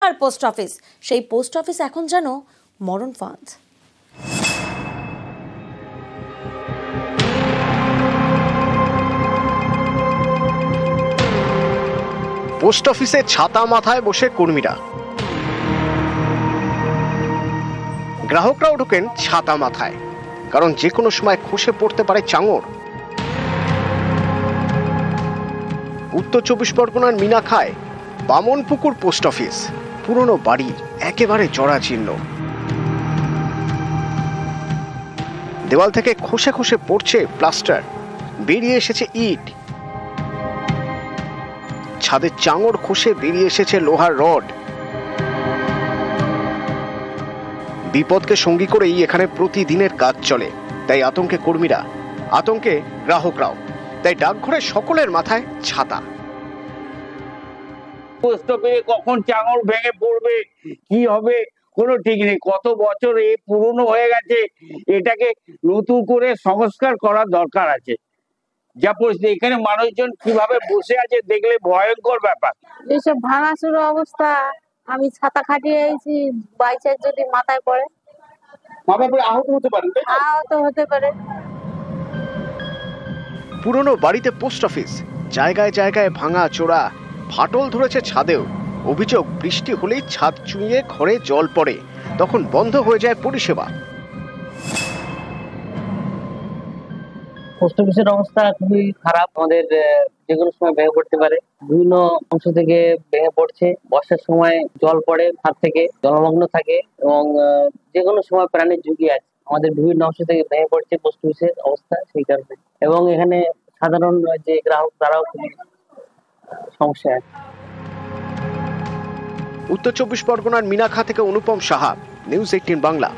লোহার post office, সেই post office এখন যেন মরণ ফাঁদ। পোস্ট অফিসে ছাতা মাথায় বসে কর্মীরা, গ্রাহকরাও ঢোকেন ছাতা মাথায়, কারণ যে কোনো সময় খসে পড়তে পারে চাঙড়। উত্তর 24 পরগনার মিনাখায় বামনপুকুর পোস্ট অফিস, পুরনো বাড়ি, একেবারে জরাজীর্ণ। দেওয়াল থেকে খসে খসে পড়ছে প্লাস্টার, বেরিয়ে এসেছে ইট, ছাদের চাঙড় খসে বেরিয়ে এসেছে লোহার রড। বিপদকে সঙ্গী করেই এখানে প্রতিদিনের কাজ চলে, তাই আতঙ্কে কর্মীরা, আতঙ্কে গ্রাহকরাও, তাই ডাকঘরে সকলের মাথায় ছাতা। পোস্ট অফিসে কখন চাঙড় ভেঙে পড়বে, কি হবে কোনো ঠিক নেই। কত বছর এই পুরনো হয়ে গেছে, এটাকে নতুন করে সংস্কার করার দরকার আছে। যা পরিস্থিতি এখানে মানুষজন কিভাবে বসে আছে দেখলে ভয়ঙ্কর ব্যাপার। এইসব ভাঙাচুরো অবস্থা, আমি ছাতা খাটিয়ে এসেছি, বাইচার যদি মাথায় পড়ে আহত হতে পারে, আহত হতে পারে। পুরনো বাড়িতে পোস্ট অফিস, জায়গায় জায়গায় ভাঙা চোরা, ফাটল ধরেছে ছাদেও। অভিযোগ, বৃষ্টি হলেই ছাদ চুঁইয়ে ঘরে জল পড়ে, তখন বন্ধ হয়ে যায় পরিষেবা। পোস্ট অফিসের অবস্থা খুবই খারাপ, আমাদের যে কোনো সময় ভেঙে পড়তে পারে, বিভিন্ন অংশ থেকে ভেঙে পড়ছে। বর্ষার সময় জল পড়ে, ছাদ থেকে জলমগ্ন থাকে এবং যে কোনো সময় প্রাণের ঝুঁকি আছে। আমাদের বিভিন্ন অংশ থেকে ভেঙে পড়ছে পোস্ট অফিসের অবস্থা সেই কারণে, এবং এখানে সাধারণ যে গ্রাহক তারাও খুবই সমস্যা আছে। উত্তর 24 পরগনার মিনাখা থেকে অনুপম সাহা, নিউজ 18 বাংলা।